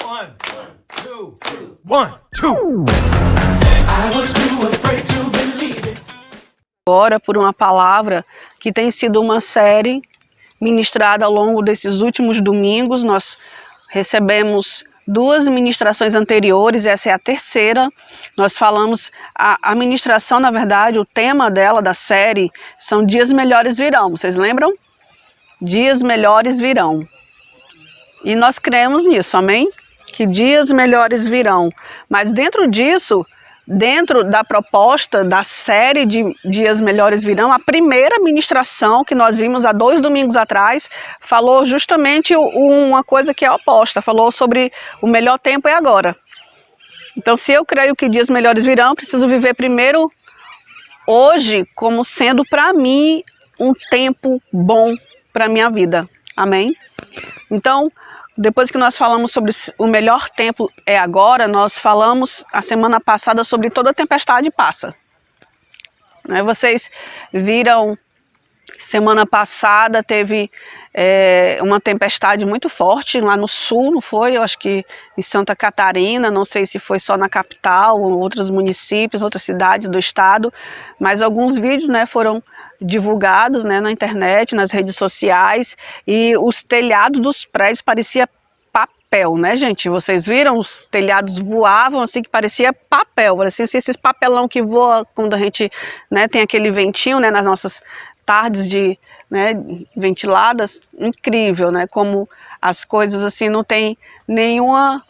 One, two, one, two. I was too afraid to believe it. Agora por uma palavra que tem sido uma série ministrada ao longo desses últimos domingos. Nós recebemos 2 ministrações anteriores, essa é a terceira. Nós falamos, a ministração, na verdade, o tema dela, da série, são Dias Melhores Virão. Vocês lembram? Dias melhores virão. E nós cremos nisso, amém? Que dias melhores virão. Mas dentro disso, dentro da proposta da série de Dias Melhores Virão, a primeira ministração que nós vimos há 2 domingos atrás, falou justamente uma coisa que é oposta, falou sobre o melhor tempo é agora. Então, se eu creio que dias melhores virão, preciso viver primeiro hoje como sendo para mim um tempo bom para a minha vida, amém? Então, depois que nós falamos sobre o melhor tempo é agora, nós falamos a semana passada sobre toda tempestade passa. Vocês viram, semana passada teve uma tempestade muito forte lá no sul, não foi? Eu acho que em Santa Catarina, não sei se foi só na capital, ou outros municípios, outras cidades do estado, mas alguns vídeos, foram divulgados, na internet, nas redes sociais, e os telhados dos prédios parecia papel, gente? Vocês viram? Os telhados voavam assim que parecia papel, parecia assim, esses papelão que voa quando a gente, tem aquele ventinho, nas nossas tardes ventiladas. Incrível, como as coisas assim não tem nenhuma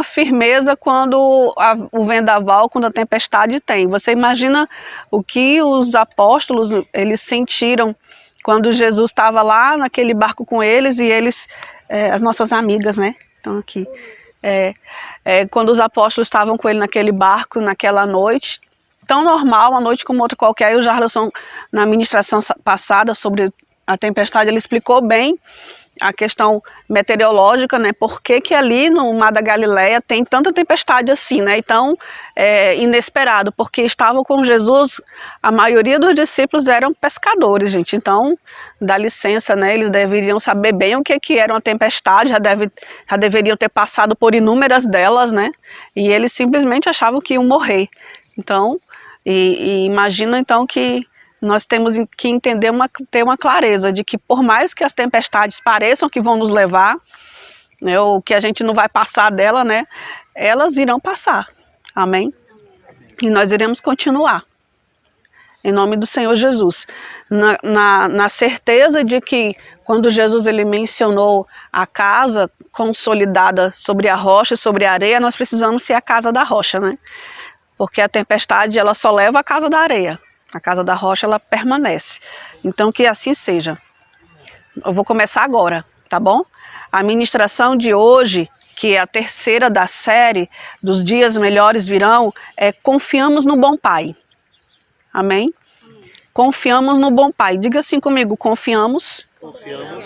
firmeza quando o vendaval, quando a tempestade tem. Você imagina o que os apóstolos eles sentiram quando Jesus estava lá naquele barco com eles, e eles, as nossas amigas, estão aqui, quando os apóstolos estavam com ele naquele barco, naquela noite, tão normal, uma noite como outra qualquer. E o Jarlson, na ministração passada sobre a tempestade, ele explicou bem a questão meteorológica, por que ali no Mar da Galileia tem tanta tempestade assim, Então, inesperado, porque estavam com Jesus, a maioria dos discípulos eram pescadores, gente. Então, dá licença, eles deveriam saber bem o que era uma tempestade, já deveriam ter passado por inúmeras delas, E eles simplesmente achavam que iam morrer. Então, e imagina então que nós temos que entender, ter uma clareza de que por mais que as tempestades pareçam que vão nos levar, ou que a gente não vai passar dela, elas irão passar, amém? E nós iremos continuar, em nome do Senhor Jesus, na certeza de que quando Jesus ele mencionou a casa consolidada sobre a rocha e sobre a areia, nós precisamos ser a casa da rocha, Porque a tempestade ela só leva a casa da areia. A casa da rocha, ela permanece. Então, que assim seja. Eu vou começar agora, tá bom? A ministração de hoje, que é a terceira da série, dos dias melhores virão, confiamos no bom Pai. Amém? Confiamos no bom Pai. Diga assim comigo, confiamos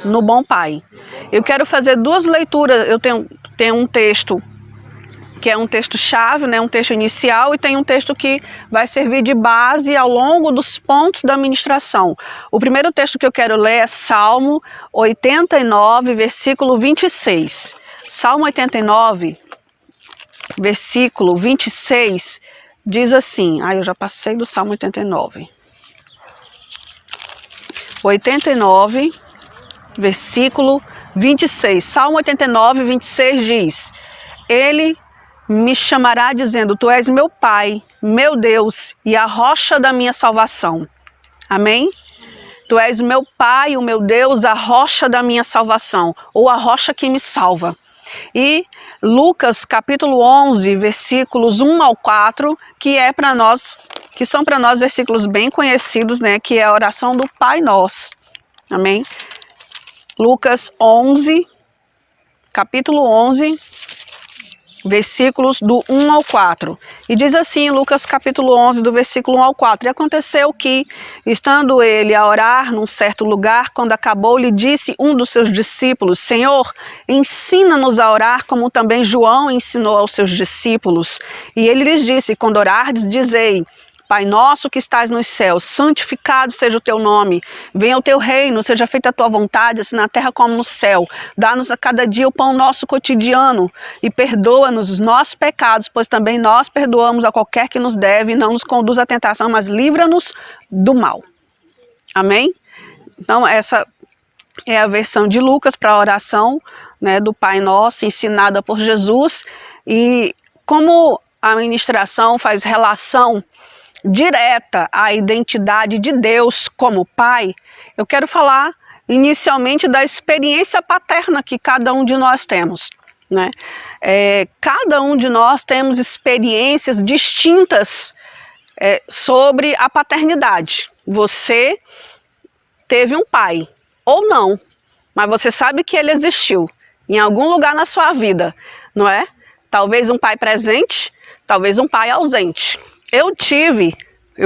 no bom Pai. Eu quero fazer 2 leituras. Eu tenho um texto que é um texto-chave, um texto inicial, e tem um texto que vai servir de base ao longo dos pontos da ministração. O primeiro texto que eu quero ler é Salmo 89, versículo 26. Salmo 89, versículo 26, diz assim, eu já passei do Salmo 89. 89, versículo 26. Salmo 89, 26 diz: Ele me chamará dizendo, tu és meu Pai, meu Deus e a rocha da minha salvação. Amém? Tu és meu Pai, o meu Deus, a rocha da minha salvação, ou a rocha que me salva. E Lucas capítulo 11, versículos 1 ao 4, que são para nós versículos bem conhecidos, que é a oração do Pai Nosso. Amém? Lucas 11, capítulo 11, versículos do 1 ao 4. E diz assim, Lucas capítulo 11, do versículo 1 ao 4. E aconteceu que, estando ele a orar num certo lugar, quando acabou, lhe disse um dos seus discípulos, Senhor, ensina-nos a orar, como também João ensinou aos seus discípulos. E ele lhes disse, quando orardes, dizei, Pai nosso que estás nos céus, santificado seja o teu nome. Venha o teu reino, seja feita a tua vontade, assim na terra como no céu. Dá-nos a cada dia o pão nosso cotidiano e perdoa-nos os nossos pecados, pois também nós perdoamos a qualquer que nos deve, e não nos conduz à tentação, mas livra-nos do mal. Amém? Então essa é a versão de Lucas para a oração, né, do Pai Nosso, ensinada por Jesus. E como a ministração faz relação direta à identidade de Deus como Pai, eu quero falar inicialmente da experiência paterna que cada um de nós temos, né? Cada um de nós temos experiências distintas sobre a paternidade. Você teve um pai, ou não, mas você sabe que ele existiu em algum lugar na sua vida, não é? Talvez um pai presente, talvez um pai ausente. Eu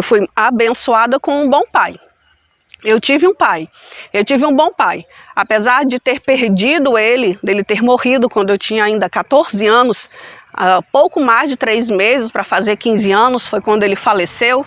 fui abençoada com um bom pai. Eu tive um bom pai. Apesar de ter perdido dele ter morrido quando eu tinha ainda 14 anos, pouco mais de 3 meses para fazer 15 anos, foi quando ele faleceu.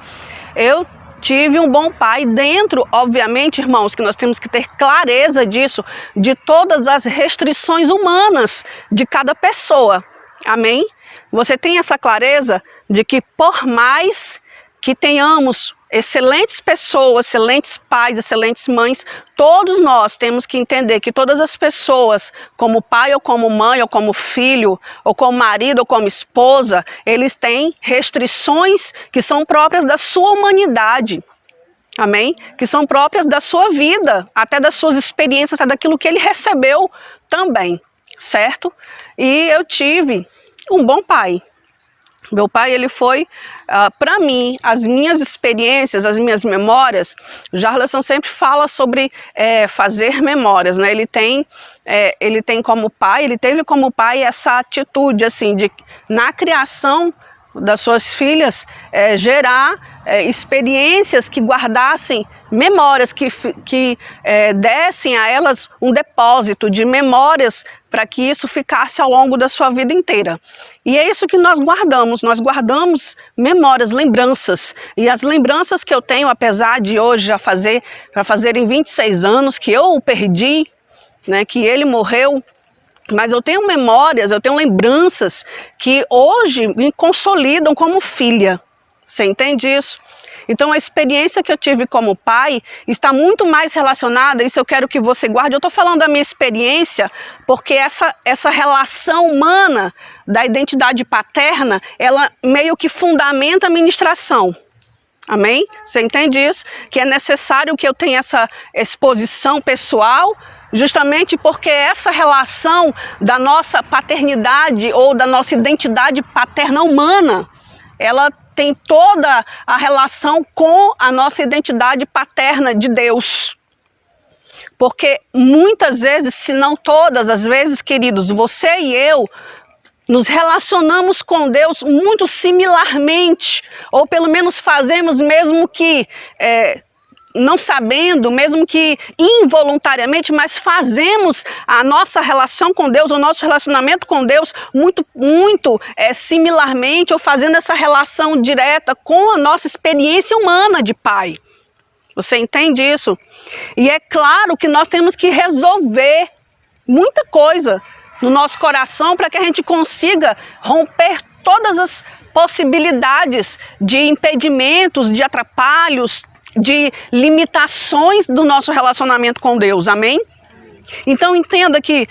Eu tive um bom pai dentro, obviamente, irmãos, que nós temos que ter clareza disso, de todas as restrições humanas de cada pessoa. Amém? Você tem essa clareza de que por mais que tenhamos excelentes pessoas, excelentes pais, excelentes mães, todos nós temos que entender que todas as pessoas, como pai ou como mãe, ou como filho, ou como marido, ou como esposa, eles têm restrições que são próprias da sua humanidade. Amém? Que são próprias da sua vida, até das suas experiências, até daquilo que ele recebeu também, certo? E eu tive um bom pai. Meu pai, ele foi, para mim, as minhas experiências, as minhas memórias, o Jarleson sempre fala sobre fazer memórias, né? Ele tem como pai, ele teve como pai essa atitude, assim, de, na criação das suas filhas, gerar experiências que guardassem memórias, que dessem a elas um depósito de memórias para que isso ficasse ao longo da sua vida inteira. E é isso que nós guardamos memórias, lembranças. E as lembranças que eu tenho, apesar de hoje já fazerem 26 anos que eu o perdi, né, que ele morreu, mas eu tenho memórias, eu tenho lembranças que hoje me consolidam como filha. Você entende isso? Então a experiência que eu tive como pai está muito mais relacionada, isso eu quero que você guarde. Eu estou falando da minha experiência porque essa relação humana da identidade paterna, ela meio que fundamenta a ministração. Amém? Você entende isso? Que é necessário que eu tenha essa exposição pessoal, justamente porque essa relação da nossa paternidade ou da nossa identidade paterna humana, ela tem toda a relação com a nossa identidade paterna de Deus. Porque muitas vezes, se não todas as vezes, queridos, você e eu nos relacionamos com Deus muito similarmente, ou pelo menos fazemos, mesmo que não sabendo, mesmo que involuntariamente, mas fazemos a nossa relação com Deus, o nosso relacionamento com Deus muito similarmente, ou fazendo essa relação direta com a nossa experiência humana de pai. Você entende isso? E é claro que nós temos que resolver muita coisa no nosso coração para que a gente consiga romper todas as possibilidades de impedimentos, de atrapalhos, de limitações do nosso relacionamento com Deus, amém? Então entenda que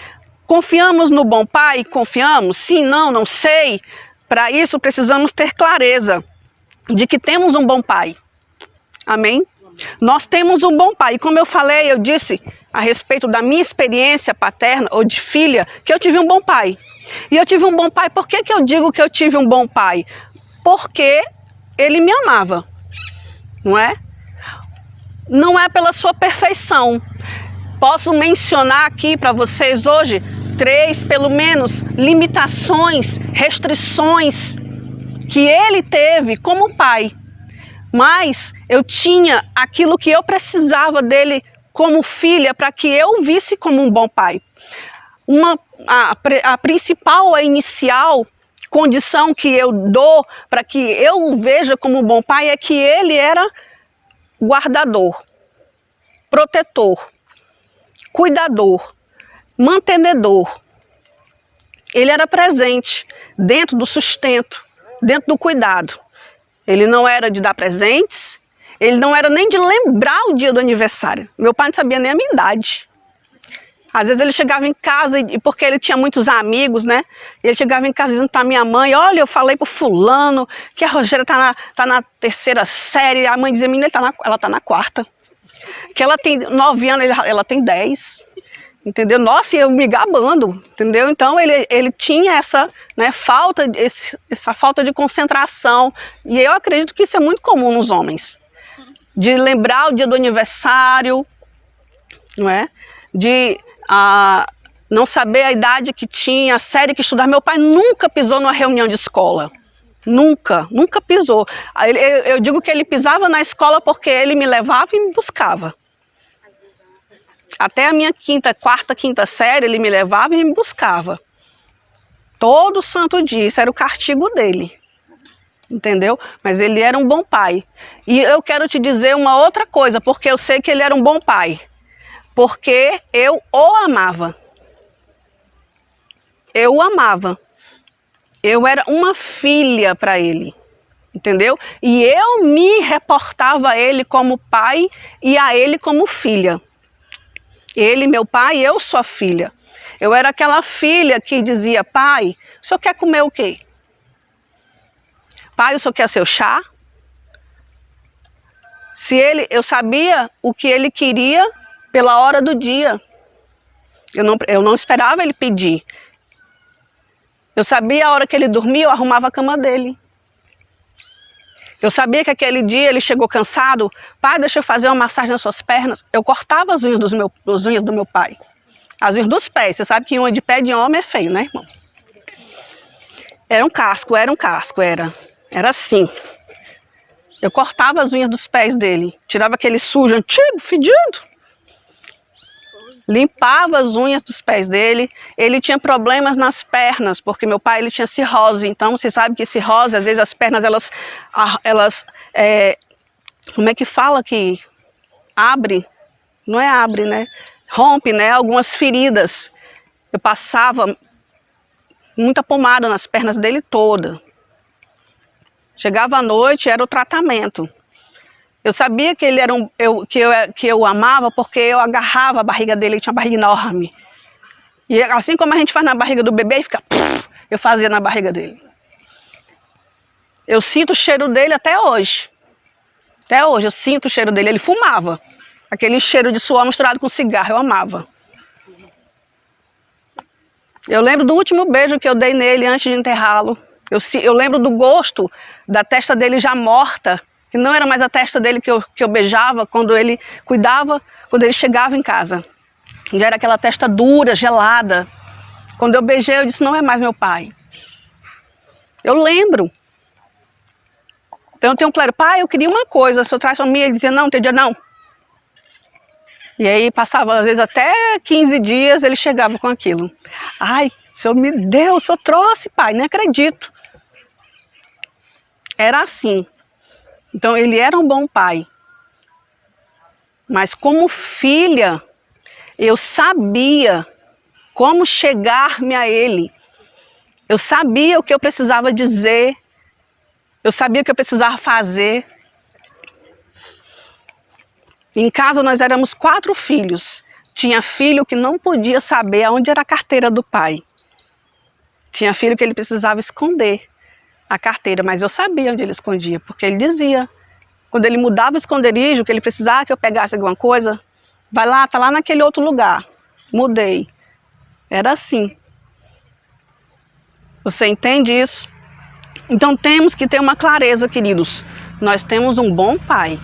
confiamos no bom pai, confiamos? Sim, não sei. Para isso precisamos ter clareza de que temos um bom pai, amém? Nós temos um bom pai, e como eu falei, eu disse a respeito da minha experiência paterna ou de filha, que eu tive um bom pai. E eu tive um bom pai, por que eu digo que eu tive um bom pai? Porque ele me amava, não é? Não é pela sua perfeição. Posso mencionar aqui para vocês hoje 3, pelo menos, limitações, restrições que ele teve como pai. Mas eu tinha aquilo que eu precisava dele como filha para que eu o visse como um bom pai. A principal, a inicial condição que eu dou para que eu o veja como um bom pai é que ele era guardador, protetor, cuidador, mantenedor. Ele era presente dentro do sustento, dentro do cuidado. Ele não era de dar presentes, ele não era nem de lembrar o dia do aniversário. Meu pai não sabia nem a minha idade. Às vezes ele chegava em casa, e porque ele tinha muitos amigos, né? Ele chegava em casa dizendo para minha mãe, olha, eu falei pro fulano que a Rogéria tá na terceira série. A mãe dizia, menina, ela tá na quarta. Que ela tem 9 anos, ela tem 10. Entendeu? Nossa, e eu me gabando, entendeu? Então ele tinha essa, né, essa falta de concentração. E eu acredito que isso é muito comum nos homens. De lembrar o dia do aniversário, não é? De não saber a idade que tinha, a série que estudava. Meu pai nunca pisou numa reunião de escola. Nunca pisou. Eu digo que ele pisava na escola porque ele me levava e me buscava. Até a minha quarta, quinta série, ele me levava e me buscava. Todo santo dia, isso era o castigo dele. Entendeu? Mas ele era um bom pai. E eu quero te dizer uma outra coisa, porque eu sei que ele era um bom pai. Porque eu o amava. Eu o amava. Eu era uma filha para ele. Entendeu? E eu me reportava a ele como pai e a ele como filha. Ele, meu pai, eu sua filha. Eu era aquela filha que dizia, pai, o senhor quer comer o quê? Pai, o senhor quer seu chá? Eu sabia o que ele queria pela hora do dia. Eu não esperava ele pedir. Eu sabia a hora que ele dormia, eu arrumava a cama dele. Eu sabia que aquele dia ele chegou cansado. Pai, deixa eu fazer uma massagem nas suas pernas. Eu cortava as unhas as unhas do meu pai. As unhas dos pés. Você sabe que unha de pé de homem é feio, né, irmão? Era um casco. Era assim. Eu cortava as unhas dos pés dele. Tirava aquele sujo, antigo, fedido. Limpava as unhas dos pés dele. Ele tinha problemas nas pernas, porque meu pai ele tinha cirrose. Então, você sabe que cirrose, às vezes as pernas, como é que fala que abre? Não é abre, né? Rompe, né? Algumas feridas. Eu passava muita pomada nas pernas dele toda. Chegava à noite, era o tratamento. Eu sabia que ele era que eu amava porque eu agarrava a barriga dele, ele tinha uma barriga enorme. E assim como a gente faz na barriga do bebê, eu fazia na barriga dele. Eu sinto o cheiro dele até hoje. Até hoje eu sinto o cheiro dele. Ele fumava. Aquele cheiro de suor misturado com cigarro, eu amava. Eu lembro do último beijo que eu dei nele antes de enterrá-lo. Eu lembro do gosto da testa dele já morta. Que não era mais a testa dele que eu beijava quando ele cuidava, quando ele chegava em casa. Já era aquela testa dura, gelada. Quando eu beijei, eu disse, não é mais meu pai. Eu lembro. Então eu tenho claro, pai, eu queria uma coisa, se eu traz para mim, ele dizia, não, tem dia não. E aí passava, às vezes, até 15 dias, ele chegava com aquilo. Ai, o senhor me deu, o senhor trouxe, pai, nem acredito. Era assim. Então ele era um bom pai, mas como filha, eu sabia como chegar-me a ele. Eu sabia o que eu precisava dizer, eu sabia o que eu precisava fazer. Em casa nós éramos 4 filhos. Tinha filho que não podia saber aonde era a carteira do pai. Tinha filho que ele precisava esconder a carteira, mas eu sabia onde ele escondia, porque ele dizia, quando ele mudava o esconderijo, que ele precisava que eu pegasse alguma coisa, vai lá, tá lá naquele outro lugar, mudei. Era assim. Você entende isso? Então temos que ter uma clareza, queridos, nós temos um bom pai,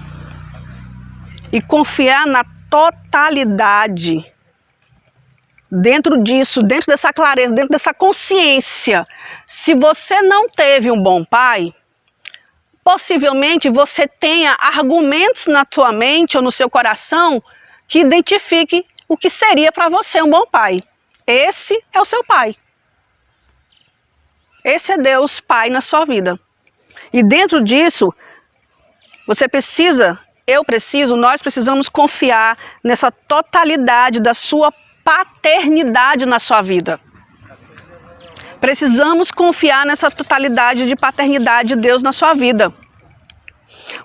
e confiar na totalidade, dentro disso, dentro dessa clareza, dentro dessa consciência. Se você não teve um bom pai, possivelmente você tenha argumentos na tua mente ou no seu coração que identifique o que seria para você um bom pai. Esse é o seu pai. Esse é Deus Pai na sua vida. E dentro disso, você precisa, eu preciso, nós precisamos confiar nessa totalidade da sua paternidade na sua vida. Precisamos confiar nessa totalidade de paternidade de Deus na sua vida.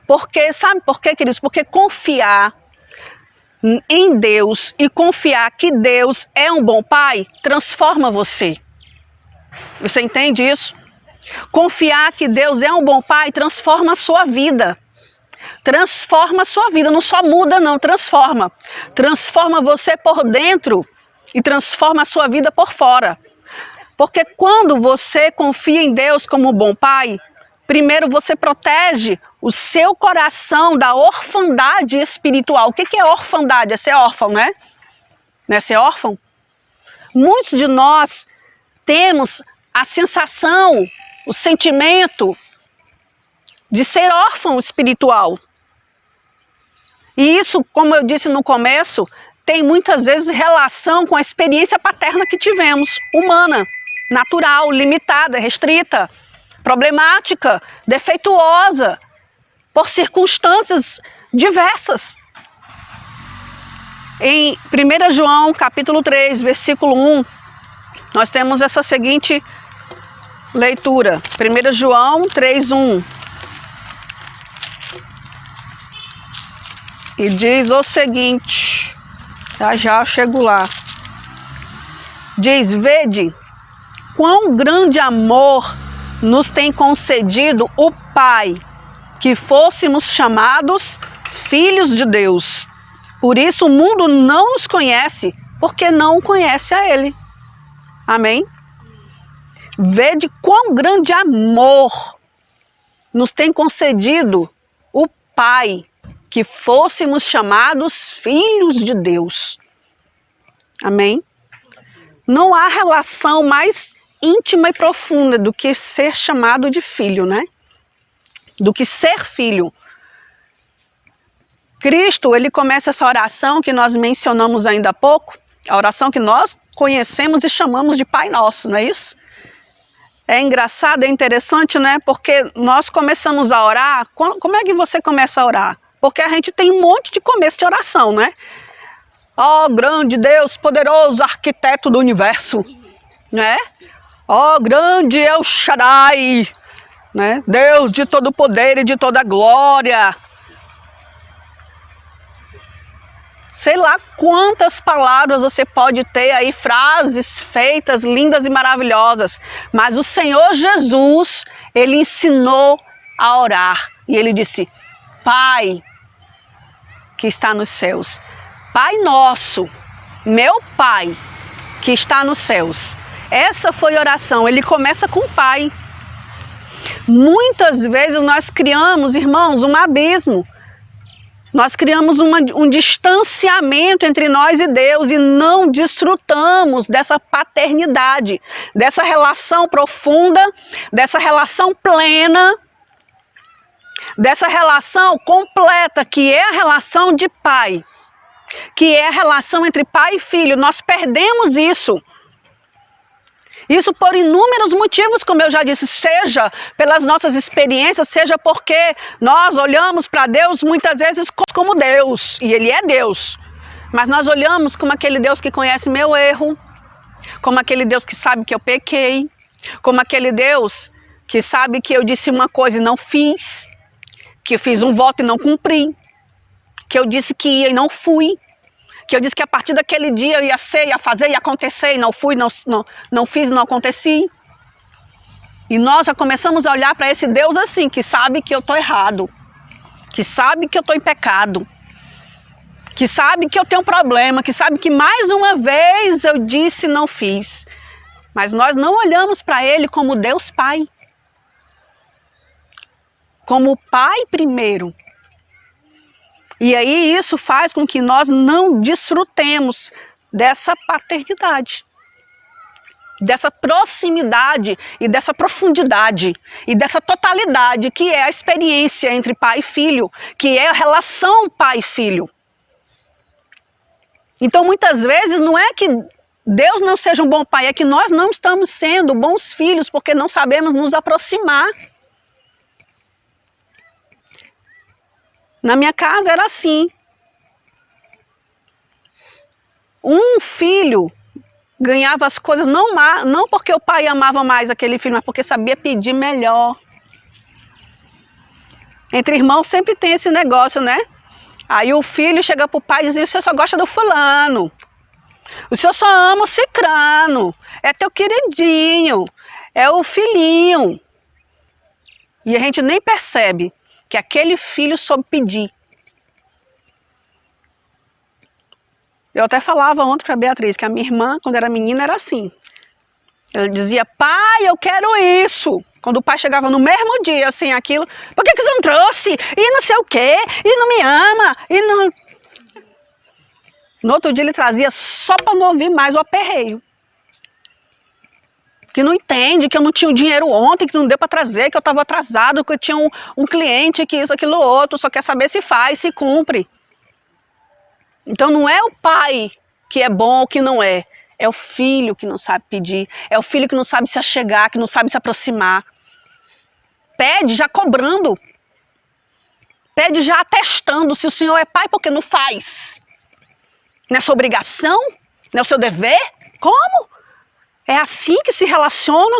Porque, sabe por quê, queridos? Porque confiar em Deus e confiar que Deus é um bom pai transforma você. Você entende isso? Confiar que Deus é um bom pai transforma a sua vida. Transforma a sua vida, não só muda não, transforma. Transforma você por dentro e transforma a sua vida por fora. Porque quando você confia em Deus como um bom pai, primeiro você protege o seu coração da orfandade espiritual. O que é orfandade? É ser órfão, né? Não é ser órfão? Muitos de nós temos a sensação, o sentimento de ser órfão espiritual. E isso, como eu disse no começo, tem muitas vezes relação com a experiência paterna que tivemos, humana, natural, limitada, restrita, problemática, defeituosa, por circunstâncias diversas. Em 1 João capítulo 3, versículo 1, nós temos essa seguinte leitura. 1 João 3, 1. E diz o seguinte, já eu chego lá. Diz, vede, quão grande amor nos tem concedido o Pai, que fôssemos chamados filhos de Deus. Por isso o mundo não nos conhece, porque não conhece a Ele. Amém? Vede quão grande amor nos tem concedido o Pai, que fôssemos chamados filhos de Deus. Amém? Não há relação mais íntima e profunda do que ser chamado de filho, né? Do que ser filho. Cristo, ele começa essa oração que nós mencionamos ainda há pouco, a oração que nós conhecemos e chamamos de Pai Nosso, não é isso? É engraçado, é interessante, né? Porque nós começamos a orar. Como é que você começa a orar? Porque a gente tem um monte de começo de oração, né? Ó grande Deus, poderoso arquiteto do universo, né? Ó grande El Shaddai, né? Deus de todo poder e de toda glória. Sei lá quantas palavras você pode ter aí, frases feitas, lindas e maravilhosas. Mas o Senhor Jesus, ele ensinou a orar. E ele disse, Pai, que está nos céus. Pai nosso, meu Pai, que está nos céus. Essa foi a oração, ele começa com o Pai. Muitas vezes nós criamos, irmãos, um abismo. Nós criamos um distanciamento entre nós e Deus e não desfrutamos dessa paternidade, dessa relação profunda, dessa relação plena, dessa relação completa, que é a relação de pai, que é a relação entre pai e filho. Nós perdemos isso. Isso por inúmeros motivos, como eu já disse, seja pelas nossas experiências, seja porque nós olhamos para Deus muitas vezes como Deus, e Ele é Deus. Mas nós olhamos como aquele Deus que conhece meu erro, como aquele Deus que sabe que eu pequei, como aquele Deus que sabe que eu disse uma coisa e não fiz, que eu fiz um voto e não cumpri, que eu disse que ia e não fui, que eu disse que a partir daquele dia eu ia ser, ia fazer, ia acontecer, e não fui, não fiz, não aconteci. E nós já começamos a olhar para esse Deus assim, que sabe que eu estou errado, que sabe que eu estou em pecado, que sabe que eu tenho um problema, que sabe que mais uma vez eu disse e não fiz. Mas nós não olhamos para Ele como Deus Pai, como Pai primeiro. E aí isso faz com que nós não desfrutemos dessa paternidade, dessa proximidade e dessa profundidade e dessa totalidade que é a experiência entre pai e filho, que é a relação pai e filho. Então muitas vezes não é que Deus não seja um bom pai, é que nós não estamos sendo bons filhos porque não sabemos nos aproximar. Na minha casa era assim. Um filho ganhava as coisas não porque o pai amava mais aquele filho, mas porque sabia pedir melhor. Entre irmãos sempre tem esse negócio, né? Aí o filho chega pro pai e diz: o senhor só gosta do fulano. O senhor só ama o cicrano. É teu queridinho. É o filhinho. E a gente nem percebe que aquele filho soube pedir. Eu até falava ontem para a Beatriz que a minha irmã, quando era menina, era assim. Ela dizia: pai, eu quero isso. Quando o pai chegava no mesmo dia, assim, aquilo: por que você não trouxe? E não sei o quê, e não me ama, e não... No outro dia ele trazia só para não ouvir mais o aperreio. Que não entende, que eu não tinha o dinheiro ontem, que não deu para trazer, que eu estava atrasado, que eu tinha um cliente, que isso, aquilo, outro, só quer saber se faz, se cumpre. Então não é o pai que é bom ou que não é. É o filho que não sabe pedir. É o filho que não sabe se achegar, que não sabe se aproximar. Pede já cobrando. Pede já atestando se o senhor é pai porque não faz. Não é sua obrigação? Não é o seu dever? Como? É assim que se relaciona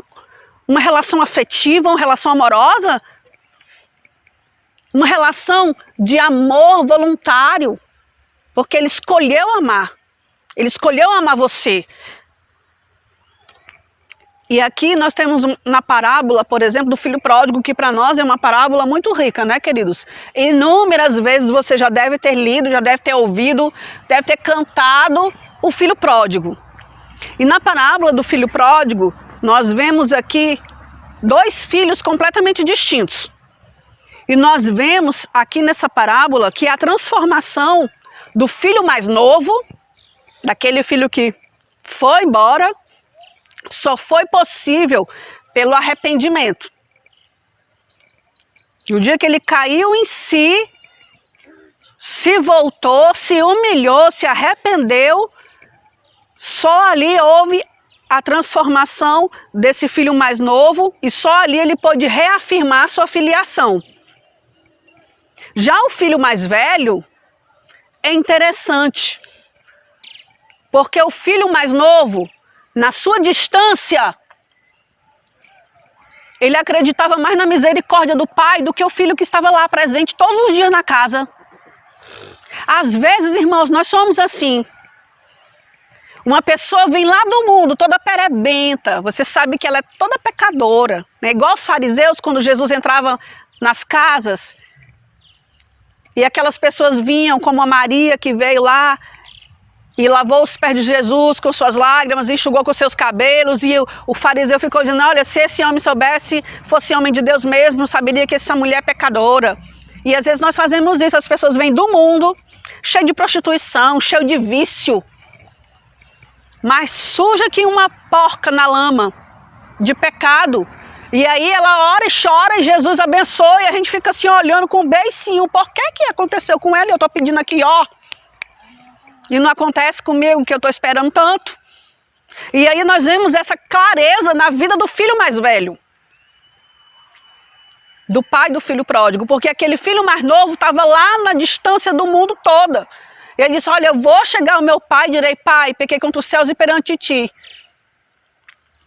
uma relação afetiva, uma relação amorosa? Uma relação de amor voluntário. Porque ele escolheu amar. Ele escolheu amar você. E aqui nós temos na parábola, por exemplo, do filho pródigo, que para nós é uma parábola muito rica, né, queridos? Inúmeras vezes você já deve ter lido, já deve ter ouvido, deve ter cantado o filho pródigo. E na parábola do filho pródigo, nós vemos aqui dois filhos completamente distintos. E nós vemos aqui nessa parábola que a transformação do filho mais novo, daquele filho que foi embora, só foi possível pelo arrependimento. No dia que ele caiu em si, se voltou, se humilhou, se arrependeu, só ali houve a transformação desse filho mais novo e só ali ele pôde reafirmar sua filiação. Já o filho mais velho é interessante, porque o filho mais novo, na sua distância, ele acreditava mais na misericórdia do pai do que o filho que estava lá presente todos os dias na casa. Às vezes, irmãos, nós somos assim. Uma pessoa vem lá do mundo, toda perebenta, você sabe que ela é toda pecadora, né? Igual os fariseus, quando Jesus entrava nas casas, e aquelas pessoas vinham, como a Maria que veio lá, e lavou os pés de Jesus com suas lágrimas, enxugou com seus cabelos, e o fariseu ficou dizendo: olha, se esse homem soubesse, fosse homem de Deus mesmo, saberia que essa mulher é pecadora. E às vezes nós fazemos isso, as pessoas vêm do mundo, cheio de prostituição, cheio de vício, mais suja que uma porca na lama, de pecado. E aí ela ora e chora e Jesus abençoa e a gente fica assim olhando com um beicinho. Por que aconteceu com ela? Eu estou pedindo aqui, ó. E não acontece comigo, que eu estou esperando tanto. E aí nós vemos essa clareza na vida do filho mais velho. Do pai do filho pródigo. Porque aquele filho mais novo estava lá na distância do mundo toda. E ele disse: olha, eu vou chegar ao meu pai e direi: pai, pequei contra os céus e perante ti.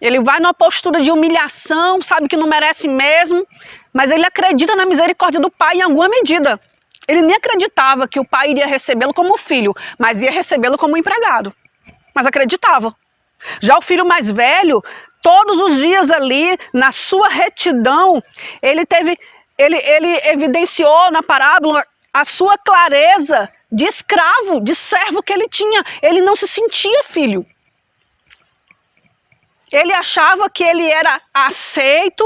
Ele vai numa postura de humilhação, sabe que não merece mesmo, mas ele acredita na misericórdia do pai em alguma medida. Ele nem acreditava que o pai iria recebê-lo como filho, mas ia recebê-lo como empregado. Mas acreditava. Já o filho mais velho, todos os dias ali, na sua retidão, ele evidenciou na parábola a sua clareza de escravo, de servo que ele tinha. Ele não se sentia filho. Ele achava que ele era aceito,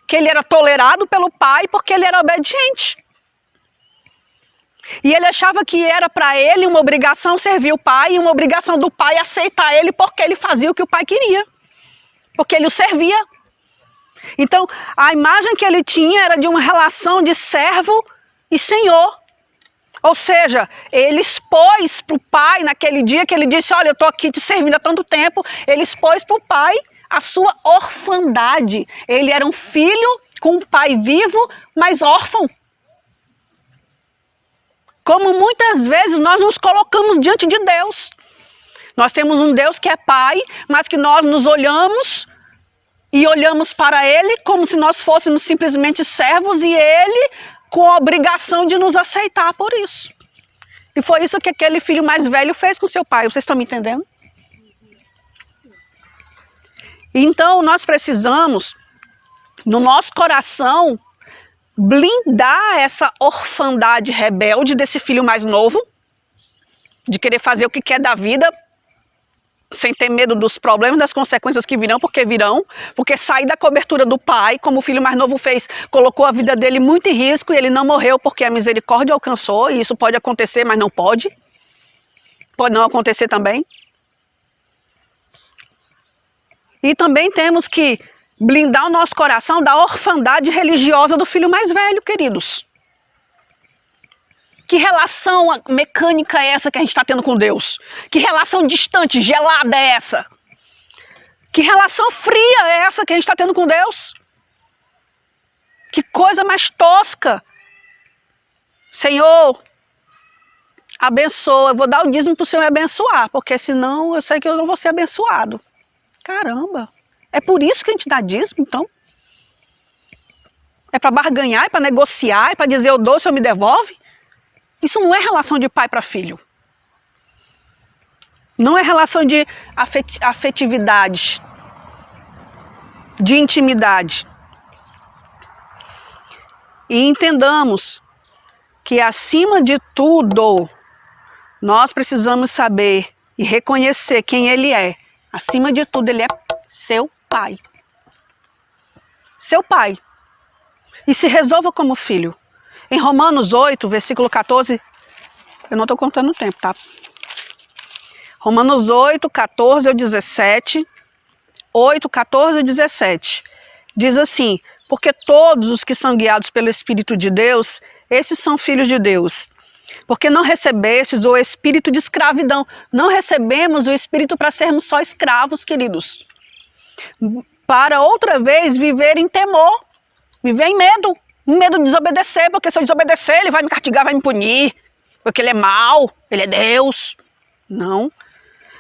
que ele era tolerado pelo pai porque ele era obediente. E ele achava que era para ele uma obrigação servir o pai e uma obrigação do pai aceitar ele porque ele fazia o que o pai queria, porque ele o servia. Então, a imagem que ele tinha era de uma relação de servo e senhor. Ou seja, ele expôs para o pai, naquele dia que ele disse, olha, eu estou aqui te servindo há tanto tempo, ele expôs para o pai a sua orfandade. Ele era um filho com um pai vivo, mas órfão. Como muitas vezes nós nos colocamos diante de Deus. Nós temos um Deus que é pai, mas que nós nos olhamos e olhamos para ele como se nós fôssemos simplesmente servos e ele com a obrigação de nos aceitar por isso. E foi isso que aquele filho mais velho fez com seu pai. Vocês estão me entendendo? Então nós precisamos, no nosso coração, blindar essa orfandade rebelde desse filho mais novo, de querer fazer o que quer da vida, sem ter medo dos problemas, das consequências que virão, porque sair da cobertura do pai, como o filho mais novo fez, colocou a vida dele muito em risco e ele não morreu porque a misericórdia alcançou, e isso pode acontecer, mas não pode. Pode não acontecer também. E também temos que blindar o nosso coração da orfandade religiosa do filho mais velho, queridos. Que relação mecânica é essa que a gente está tendo com Deus? Que relação distante, gelada é essa? Que relação fria é essa que a gente está tendo com Deus? Que coisa mais tosca. Senhor, abençoa. Eu vou dar o dízimo para o Senhor abençoar, porque senão eu sei que eu não vou ser abençoado. Caramba, é por isso que a gente dá dízimo, então? É para barganhar, é para negociar, é para dizer eu dou, o Senhor me devolve? Isso não é relação de pai para filho. Não é relação de afetividade, de intimidade. E entendamos que, acima de tudo, nós precisamos saber e reconhecer quem Ele é. Acima de tudo, Ele é seu pai. Seu pai. E se resolva como filho. Em Romanos 8, versículo 14, eu não estou contando o tempo, tá? Romanos 8, 14 ao 17, 8, 14 ao 17, diz assim, porque todos os que são guiados pelo Espírito de Deus, esses são filhos de Deus. Porque não recebestes o espírito de escravidão, não recebemos o espírito para sermos só escravos, queridos. Para outra vez viver em temor, viver em medo de desobedecer, porque se eu desobedecer ele vai me castigar, vai me punir, porque ele é mau, ele é Deus. Não.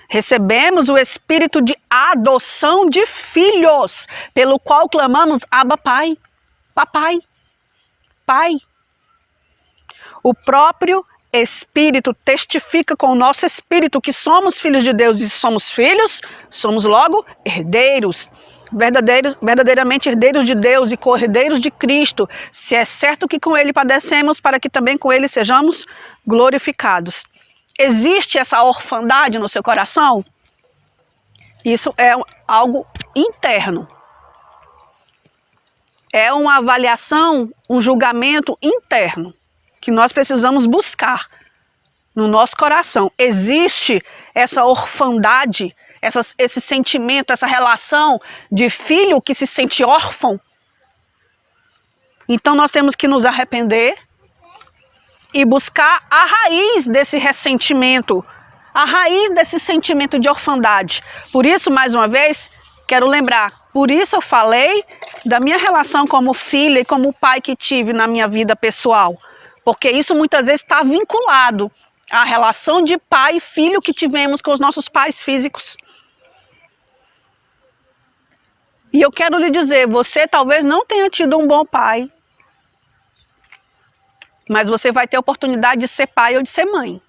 Recebemos o espírito de adoção de filhos, pelo qual clamamos, Abba, Pai, Papai, Pai. O próprio Espírito testifica com o nosso espírito que somos filhos de Deus, e se somos filhos, somos logo herdeiros. Verdadeiramente herdeiros de Deus e co-herdeiros de Cristo, se é certo que com Ele padecemos, para que também com Ele sejamos glorificados. Existe essa orfandade no seu coração? Isso é algo interno. É uma avaliação, um julgamento interno, que nós precisamos buscar no nosso coração. Existe essa orfandade, esse sentimento, essa relação de filho que se sente órfão? Então nós temos que nos arrepender e buscar a raiz desse ressentimento, a raiz desse sentimento de orfandade. Por isso, mais uma vez, quero lembrar, por isso eu falei da minha relação como filha e como pai que tive na minha vida pessoal. Porque isso muitas vezes está vinculado à relação de pai e filho que tivemos com os nossos pais físicos. E eu quero lhe dizer, você talvez não tenha tido um bom pai, mas você vai ter a oportunidade de ser pai ou de ser mãe.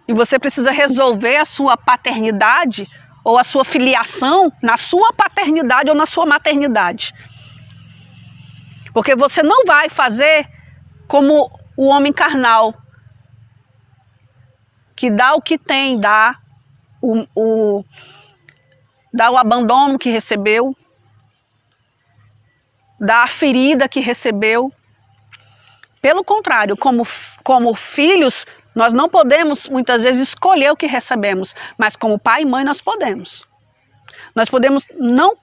E você precisa resolver a sua paternidade ou a sua filiação na sua paternidade ou na sua maternidade. Porque você não vai fazer como o homem carnal, que dá o que tem, dá o abandono que recebeu, dá a ferida que recebeu. Pelo contrário, como filhos, nós não podemos muitas vezes escolher o que recebemos, mas como pai e mãe nós podemos. Nós podemos não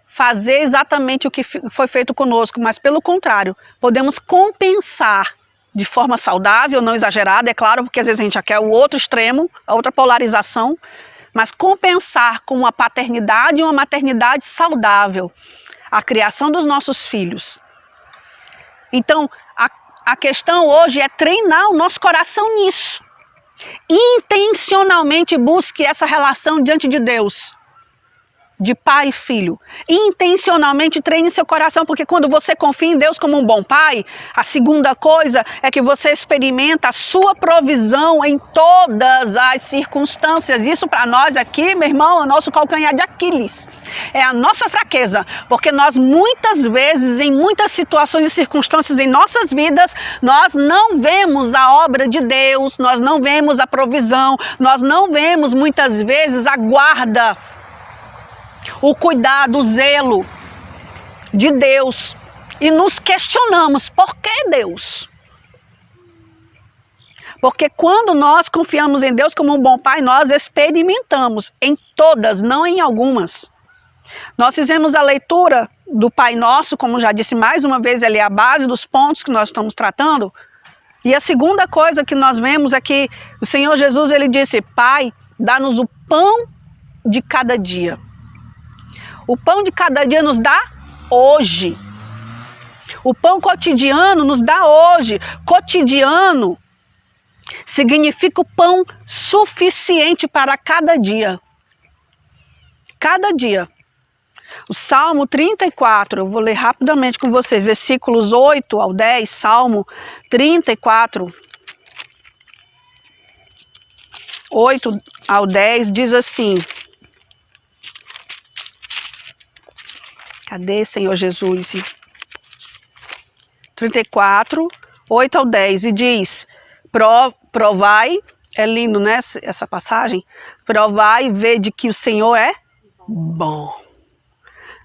fazer exatamente o que foi feito conosco, mas pelo contrário, podemos compensar de forma saudável, não exagerada, é claro, porque às vezes a gente já quer o outro extremo, a outra polarização, mas compensar com uma paternidade e uma maternidade saudável a criação dos nossos filhos. Então, a questão hoje é treinar o nosso coração nisso. Intencionalmente busque essa relação diante de Deus, de pai e filho. Intencionalmente treine seu coração, porque quando você confia em Deus como um bom pai, a segunda coisa é que você experimenta a sua provisão em todas as circunstâncias. Isso para nós aqui, meu irmão, é o nosso calcanhar de Aquiles. É a nossa fraqueza, porque nós muitas vezes, em muitas situações e circunstâncias em nossas vidas, nós não vemos a obra de Deus, nós não vemos a provisão, nós não vemos muitas vezes a guarda, o cuidado, o zelo de Deus, e nos questionamos, por que Deus? Porque quando nós confiamos em Deus como um bom pai, nós experimentamos em todas, não em algumas. Nós fizemos a leitura do Pai Nosso, como já disse mais uma vez, ele é a base dos pontos que nós estamos tratando, e a segunda coisa que nós vemos é que o Senhor Jesus, ele disse, Pai, dá-nos o pão de cada dia. O pão de cada dia nos dá hoje. O pão cotidiano nos dá hoje. Cotidiano significa o pão suficiente para cada dia. Cada dia. O Salmo 34, eu vou ler rapidamente com vocês, versículos 8 ao 10, Salmo 34, 8 ao 10, diz assim... Cadê, Senhor Jesus? 34, 8 ao 10, e diz, provai, é lindo, né, essa passagem? Provai e vede que o Senhor é bom.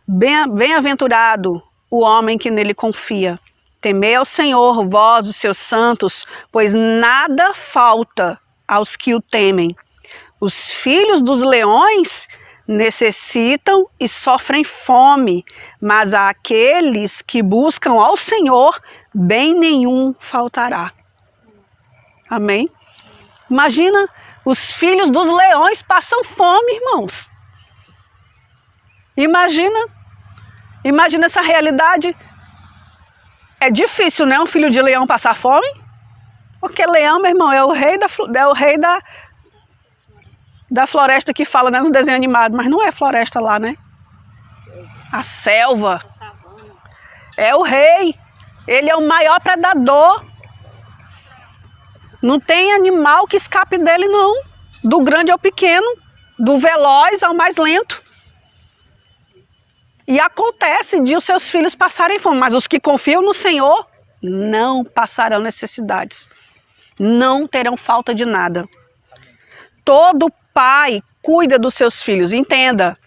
Bem-aventurado o homem que nele confia. Temei ao Senhor, vós, os seus santos, pois nada falta aos que o temem. Os filhos dos leões necessitam e sofrem fome, mas àqueles que buscam ao Senhor, bem nenhum faltará. Amém? Imagina, os filhos dos leões passam fome, irmãos. Imagina essa realidade. É difícil, né, um filho de leão passar fome? Porque leão, meu irmão, é o rei da floresta que fala, né, no desenho animado, mas não é floresta lá, né? A selva. É o rei. Ele é o maior predador. Não tem animal que escape dele, não. Do grande ao pequeno, do veloz ao mais lento. E acontece de os seus filhos passarem fome, mas os que confiam no Senhor não passarão necessidades. Não terão falta de nada. Todo pai cuida dos seus filhos, entenda.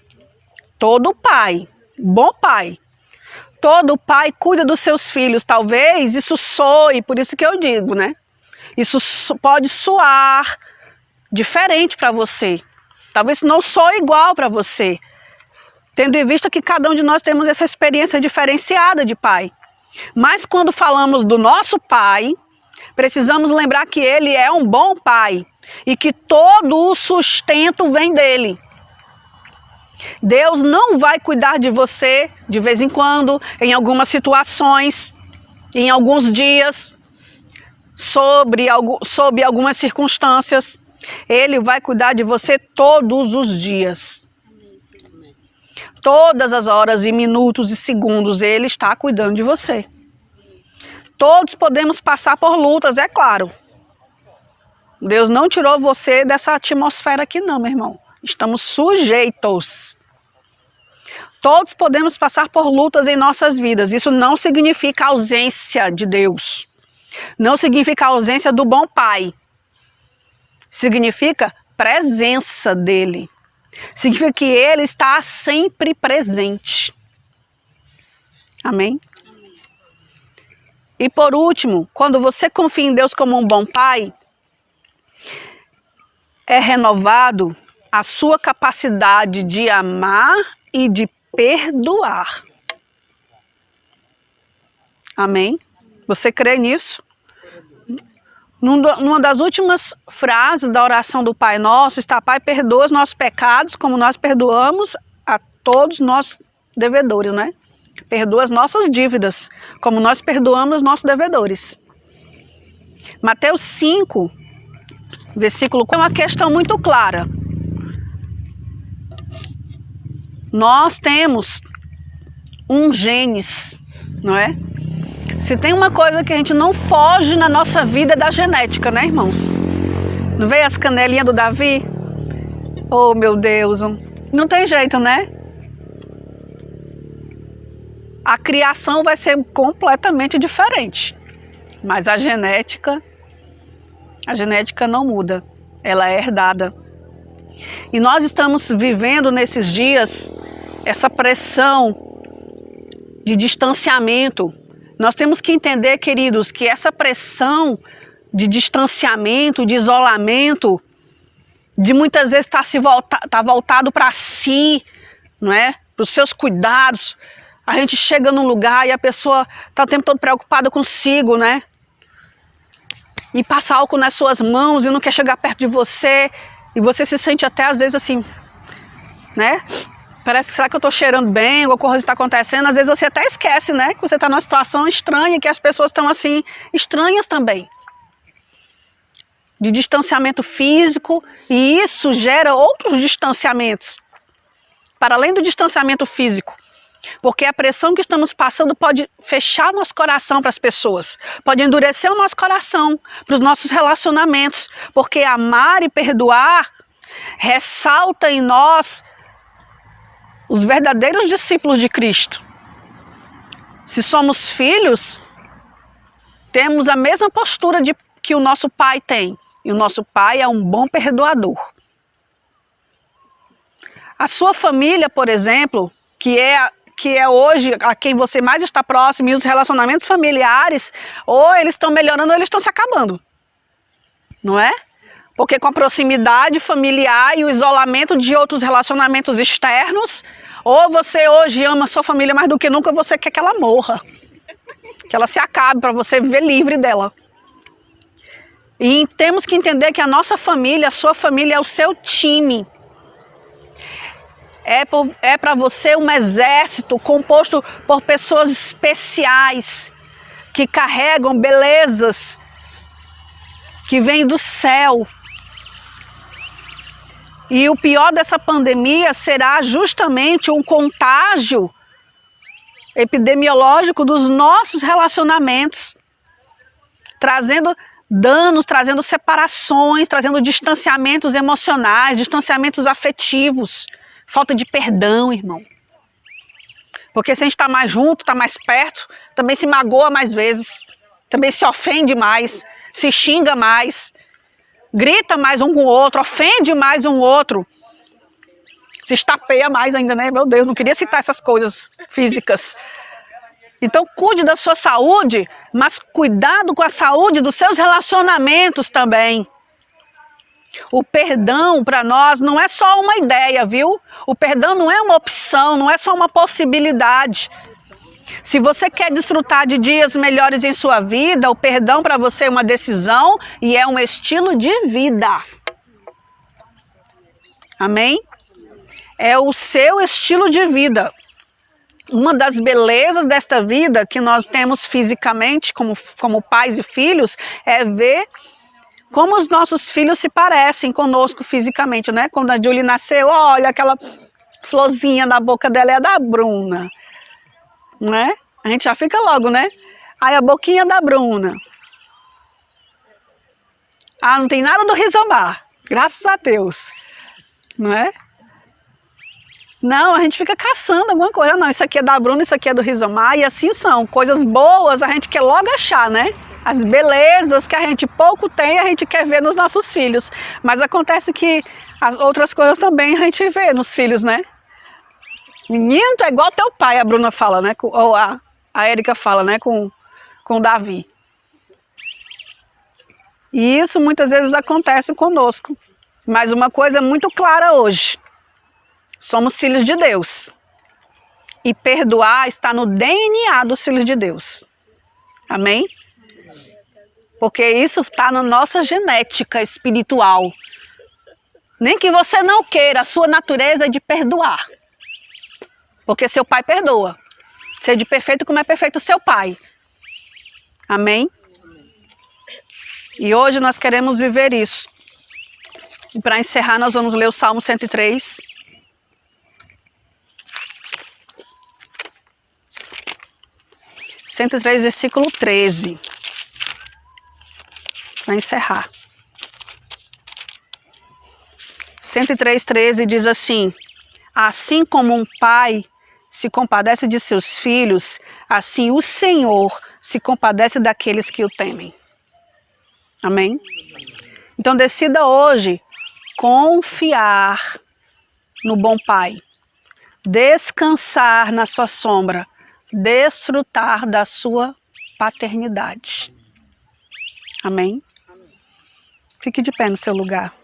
Todo pai, bom pai, todo pai cuida dos seus filhos. Talvez isso soe, por isso que eu digo, né? Isso pode soar diferente para você. Talvez não soe igual para você. Tendo em vista que cada um de nós temos essa experiência diferenciada de pai. Mas quando falamos do nosso pai, precisamos lembrar que ele é um bom pai e que todo o sustento vem dele. Deus não vai cuidar de você de vez em quando, em algumas situações, em alguns dias, sob algumas circunstâncias. Ele vai cuidar de você todos os dias. Todas as horas e minutos e segundos ele está cuidando de você. Todos podemos passar por lutas, é claro. Deus não tirou você dessa atmosfera aqui não, meu irmão. Estamos sujeitos. Todos podemos passar por lutas em nossas vidas. Isso não significa ausência de Deus. Não significa ausência do bom pai. Significa presença dele. Significa que ele está sempre presente. Amém? E por último, quando você confia em Deus como um bom pai, é renovado a sua capacidade de amar e de perdoar. Amém? Você crê nisso? Numa das últimas frases da oração do Pai Nosso está: Pai, perdoa os nossos pecados, como nós perdoamos a todos os nossos devedores, né? Perdoa as nossas dívidas, como nós perdoamos os nossos devedores. Mateus 5, versículo 4, é uma questão muito clara. Nós temos um genes, não é? Se tem uma coisa que a gente não foge na nossa vida é da genética, né, irmãos? Não veio as canelinhas do Davi? Oh, meu Deus, não tem jeito, né? A criação vai ser completamente diferente, mas a genética não muda, ela é herdada. E nós estamos vivendo nesses dias essa pressão de distanciamento. Nós temos que entender, queridos, que essa pressão de distanciamento, de isolamento, de muitas vezes tá voltado para si, não é? Para os seus cuidados. A gente chega num lugar e a pessoa está o tempo todo preocupada consigo, né? E passa álcool nas suas mãos e não quer chegar perto de você. E você se sente até às vezes assim, né? Parece que será que eu estou cheirando bem, alguma coisa está acontecendo. Às vezes você até esquece, né? Que você está numa situação estranha, que as pessoas estão assim, estranhas também. De distanciamento físico, e isso gera outros distanciamentos. Para além do distanciamento físico. Porque a pressão que estamos passando pode fechar nosso coração para as pessoas. Pode endurecer o nosso coração para os nossos relacionamentos. Porque amar e perdoar ressalta em nós os verdadeiros discípulos de Cristo. Se somos filhos, temos a mesma postura que o nosso Pai tem. E o nosso Pai é um bom perdoador. A sua família, por exemplo, que é hoje a quem você mais está próximo, e os relacionamentos familiares, ou eles estão melhorando ou eles estão se acabando. Não é? Porque com a proximidade familiar e o isolamento de outros relacionamentos externos, ou você hoje ama a sua família mais do que nunca, você quer que ela morra. Que ela se acabe, para você viver livre dela. E temos que entender que a nossa família, a sua família é o seu time. É para você um exército composto por pessoas especiais, que carregam belezas que vêm do céu. E o pior dessa pandemia será justamente um contágio epidemiológico dos nossos relacionamentos, trazendo danos, trazendo separações, trazendo distanciamentos emocionais, distanciamentos afetivos, falta de perdão, irmão. Porque se a gente está mais junto, está mais perto, também se magoa mais vezes, também se ofende mais, se xinga mais, grita mais um com o outro, ofende mais um outro, se estapeia mais ainda, né? Meu Deus, não queria citar essas coisas físicas. Então cuide da sua saúde, mas cuidado com a saúde dos seus relacionamentos também. O perdão para nós não é só uma ideia, viu? O perdão não é uma opção, não é só uma possibilidade. Se você quer desfrutar de dias melhores em sua vida, o perdão para você é uma decisão e é um estilo de vida. Amém? É o seu estilo de vida. Uma das belezas desta vida que nós temos fisicamente, como pais e filhos, é ver como os nossos filhos se parecem conosco fisicamente, né? Quando a Julie nasceu, olha, aquela florzinha na boca dela é da Bruna, né? A gente já fica logo, né? Aí a boquinha da Bruna. Ah, não tem nada do Rizomar, graças a Deus, não é? Não, a gente fica caçando alguma coisa. Não, isso aqui é da Bruna, isso aqui é do Rizomar. E assim são, coisas boas a gente quer logo achar, né? As belezas que a gente pouco tem, a gente quer ver nos nossos filhos. Mas acontece que as outras coisas também a gente vê nos filhos, né? Menino, tu é igual teu pai, a Bruna fala, né? Ou a Érica fala, né? Com o Davi. E isso muitas vezes acontece conosco. Mas uma coisa muito clara hoje. Somos filhos de Deus. E perdoar está no DNA dos filhos de Deus. Amém? Porque isso está na nossa genética espiritual. Nem que você não queira, a sua natureza é de perdoar. Porque seu pai perdoa. Seja perfeito como é perfeito o seu pai. Amém? E hoje nós queremos viver isso. E para encerrar, nós vamos ler o Salmo 103. Versículo 13. Para encerrar. 103, 13 diz assim: assim como um pai se compadece de seus filhos, assim o Senhor se compadece daqueles que o temem. Amém? Então decida hoje confiar no bom Pai, descansar na sua sombra, desfrutar da sua paternidade. Amém? Fique de pé no seu lugar.